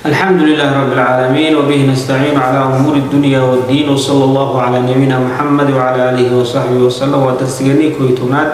الحمد لله رب العالمين وبه نستعين على أمور الدنيا والدين وصلى الله على نبينا محمد وعلى آله وصحبه وسلم وتسجيلي كويتونات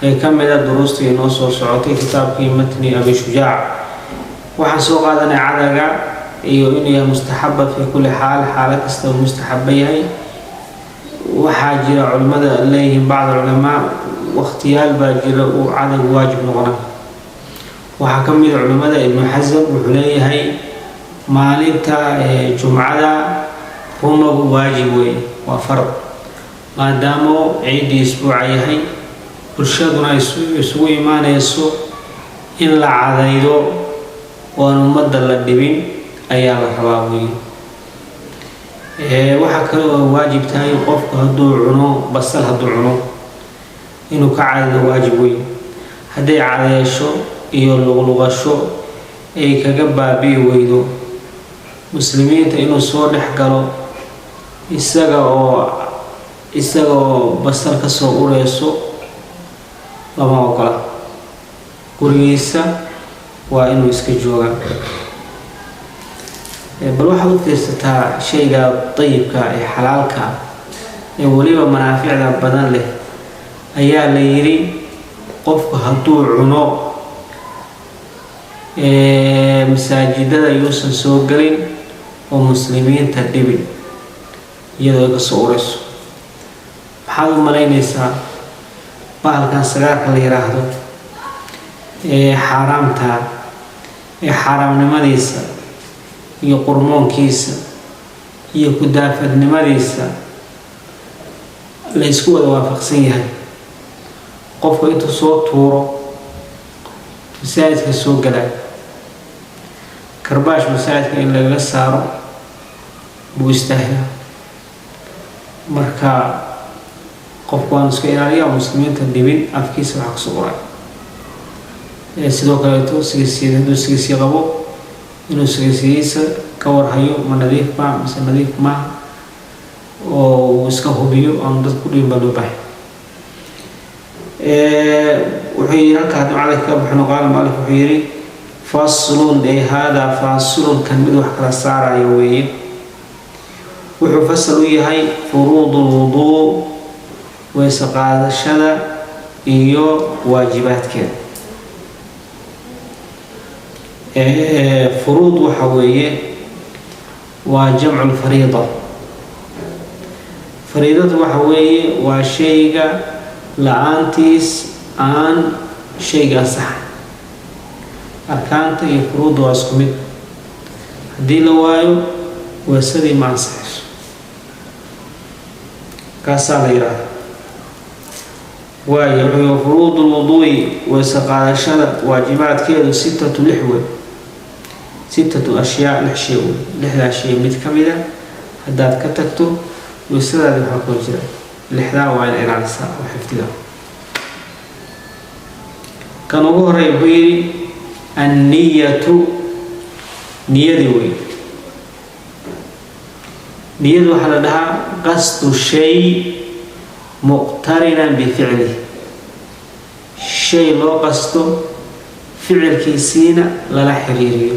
كم إلى دروس نص وسعوتي كتاب متن أبي شجاع وحسوق هذا عدقة إني مستحبة في كل حال حالك استوى مستحبية وحاجر علماء إليهم بعض العلماء واختيال باجر وعدد واجب نغنى وحكم العلماء ابن حزم وحليه maalinta jumcada kuma waajib weey waa fard maadaama ciidii isbuuca yahay bulshaduna isugu imaanayso in la cadaydo oo ummadda la dhibin ayaa la rabaa weey waxa kale oo waajib tahay qofku hadduu cuno basal hadduu cuno inuu ka cadaydo waajib weey haddii cadaysho iyo luqluqasho ay kaga baabi'i weydo muslimiinta inuu soo dhex galo isaga oo basal ka soo ureyso lama ogola gurigiisa waa inuu iska joogaa bal waxaad u fiirsataa shayga dayibka ee xalaalka ee weliba manaaficda badan leh ayaa la yidhi qofku hadduu cuno masaajidada yuusan soo gelin oo muslimiinta dhibin iyadoo ka soo ureyso maxaad u malaynaysaa bahalkan sagaarka la yiraahdo xaaraamta xaaraamnimadiisa iyo qurmoonkiisa iyo ku daafadnimadiisa la isku wada waafaqsan yahay qofku intuu soo tuuro masaajidka soo galay karbaash masaajidka in laga saaro buu istaahilaa marka qofku waan iska ilaaliyaa muslimiinta dhibin afkiisa waxa kasoo uray sidoo kaleeto sigisiida hadduu sigisi qabo inuu sigisiisa ka warhayo ma nadiif baa mise nadiif maaha oo uu iska hubiyo aan dad ku dhibin baa loo baahay wuxuu yidhi halkaa ducada ka baxno qaala maalif wuxuu yidhi faslun ay haadaa faasilun kan mid wax kala saaraya weeye wuxuu fasal u yahay furuud ulwuduu weyse qaadashada iyo waajibaadkeeda furuud waxa weeye waa jamcu lfariida fariidadu waxa weeye waa shayga la-aantiis aan shayga ansaxay arkaanta iyo furuudda waa isku mid haddii la waayo weysadii ma ansaxayso kaasaa la yidhaahda waayo wuxuu furuud ulwuduu'i weyse qaadashada waajibaadkeedu 6 ashyaa 6 shay wey 6daa shay mid ka mida haddaad ka tagto weysadaadi waxaa kor jira 6daa waa in ilaalisaa oo xifdiga kan ugu horeeya wuxuu yidhi anniyatu niyadii wey niyadu waxaa la dhahaa qasdu shay muqtarinan bificlih shay loo qasto ficilkiisiina lala xiriiriyo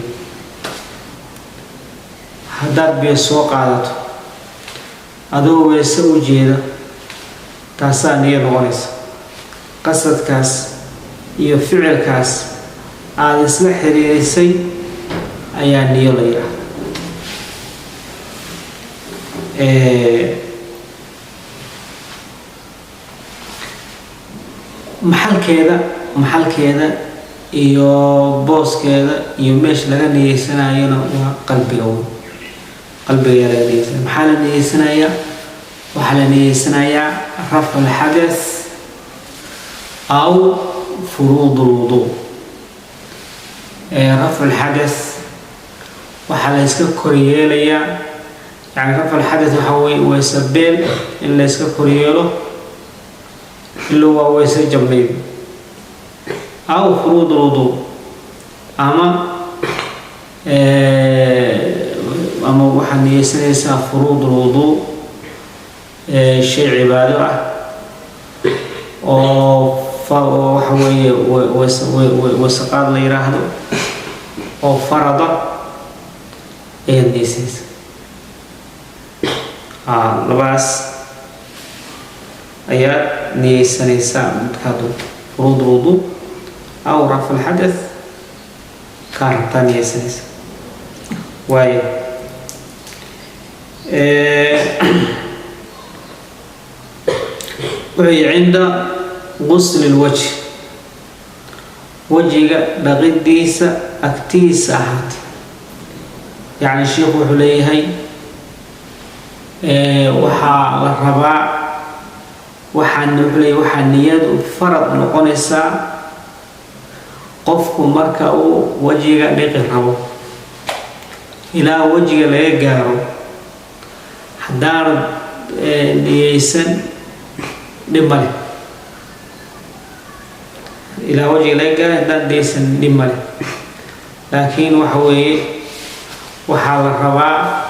haddaad biyo soo qaadato adoo weyse u jeeda taasaa niyo noqonaysa qasadkaas iyo ficilkaas aada isla xiriirisay ayaa niyo la yidhaahda maxalkeeda iyo booskeeda iyo meesha laga niyeysanayona waa qalbiga wey qalbiga laga niyeysanaya maxaa la niyeysanayaa waxaa la niyeysanayaa rafcu lxadath aw furuud ulwuduu rafcu lxadath waxaa la iska koryeelayaa yani rafcu lxadath waxaa weye weyse beel in la iska koryeelo ilo waa weyse jabnayd aw furuud ulwuduu ama waxaad niyeysanaysaa furuud ulwuduu shay cibaado ah oo waxa weeye wasaqaad la yiraahdo oo farada ayaad niyeysanaysa. labadaas ayaad niyeysanaysaa midkaa doonto. furuud alwuduu aw rafcu alxadath kaa rabtaa niyeysanaysa. waayo وهي عند غسل الوجه وجهك لغديس أكتيس أحد. يعني الشيخ وحليه وحا الرباع وحا النحلي وحا النياد فرض نقونسا قفك مركأ وجهك لغرب إلى وجهك لغرب حدار نيسن دمالي إلى وجه لقى دان ديسن دمالي. لكن وحوي وحال الرباع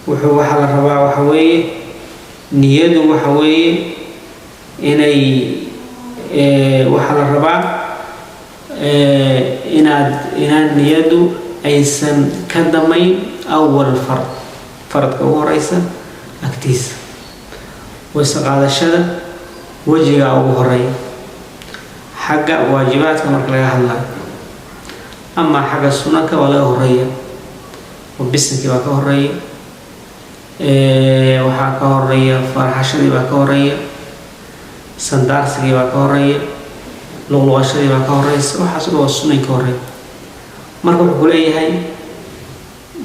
وحال الرباع وحوي نيادو وحوي إني وحال الرباع إن نيادو أيسن كدمين أول فرد كهو رئيسا أكتيس ويسقى الشدة وجهه أو هري حق واجبات كما قال الله. أما حق السنة ولا هرية وبسنك بك هرية وحق هرية فرحشدي بك هرية سندارسك بك هرية لغلوشدي بك هرية وحصلوا السنة هرية. مركب كلية هاي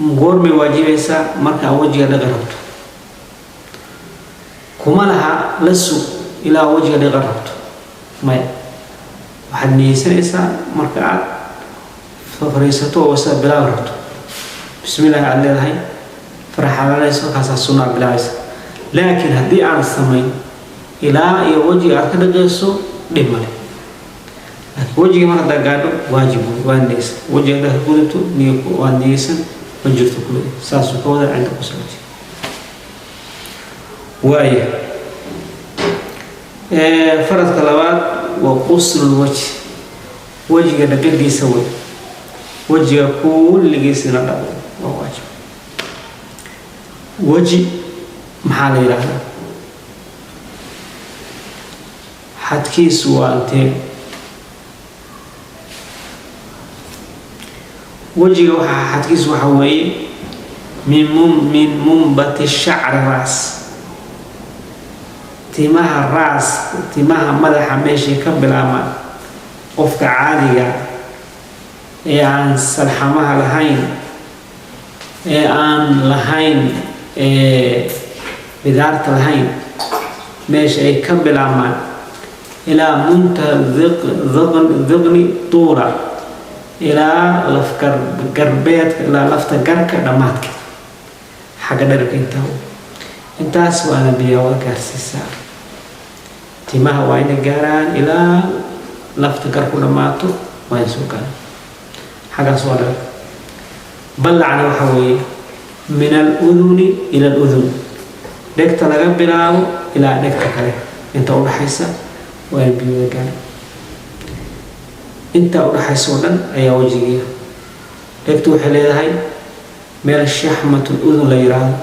مغورمي واجبيسا مركب وجهه لغربته كما لها لسو إلى وجه لغربته ما واحد نيسانيسا مركعات ففريسته وسا بلا غربته بسم الله عليه هاي فرح على ليس وكاسا السنة بلا عيسى. لكن هدي عن السمين إلى وجه أكد جيسو دمالي. وجه ما هذا قادو واجب وانيس وجه ده كلتو نيكو وانيسن وجرتو كله ساسو كودا عندك وسلتي. واي فرض كلوات وقصر الوجه وجه دقل يسوي وجه كل جسنا ده واجب. وجه محل هذا حتكي سوالتين وجه حتكي سوحوي من منبت الشعر الراس تيمها الراس تيمها مدح ماشي كبل عمل قفك عالية عن سلحمها لهين عن لهين بدارة لهين ماشي كبل عمل إلى منتهى ذقن طورة إلى لفكر قربيت إلى لفت قرك دماتك حاجة درك انتهى سوانا بيا وكارسيسا تيمها وين جاران إلى لفت قرك دماتو وين سوكان حاجة سوانا بلعنا وحوي من الأذن إلى الأذن دكت لقب بلاو إلى دكت كله انت أول حيسا وين بيا جاران انت أول حيسودن أي وجهي دكتو حليه هاي ميل الشحمة الأذن ليران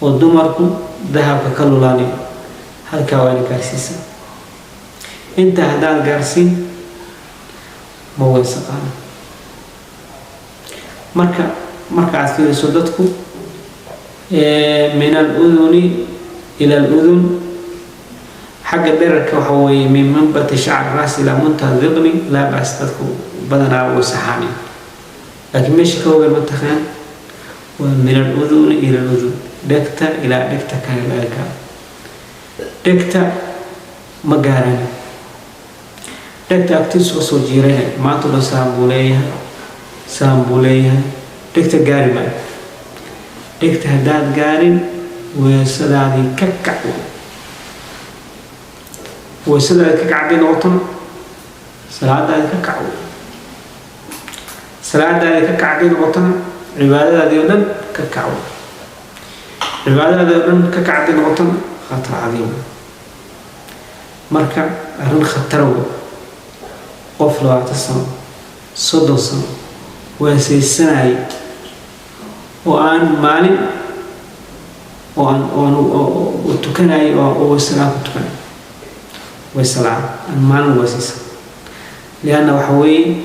ودمركم ذهب كلولاني هل كواني كارسيسا انت هدان كارسين موين سقانا مركا عثير سودتكم من الأذن إلى الأذن حق درك وحوي من منبت شعر الراس إلى منتهى الذقن لا بأس تدخل بدنا وسحاني. لكن مش كوب المتخان ومن الأذن إلى الأذن دكتا إلى دكتا كان ذلك دكتا مقارنة دكتا أكتس وصوجيرها ما تلو سامبوليها دكتا قاربا دكتا هداد قارن وسلالي ككعو وسلالي ككعبين وطن سلالي ككعو سلالي ككعبين وطن عبادة ديودن ككعو عبادة ديودن ككعبين وطن خطر عظيم مركع أرن خطروا قفلوا عتسم صدوا سم وسيسناي وأن مالي وأن وتكناي وسلام تكناي وسلام المال وسيس لأنه حوي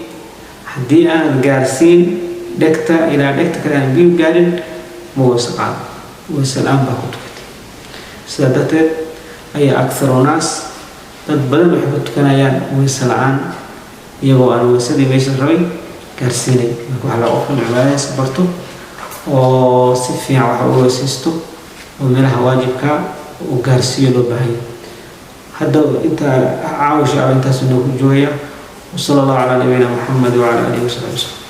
حدينا الجالسين دكتا إلى دكتا كلام بيو قارن موسقان وسلام بكتكت سادته أي أكثر الناس تبدل بحبت كنايان وسلام يبغى أن وسدي ميش الرأي كارسيني على أخر العبادة سبرتو وسفيع وحول وسيستو ومنها واجبك وكارسيو لبهاي هذا أنت عاوش أو أنت سنو جوية وصلى الله على نبينا محمد وعلى آله وصحبه وسلم.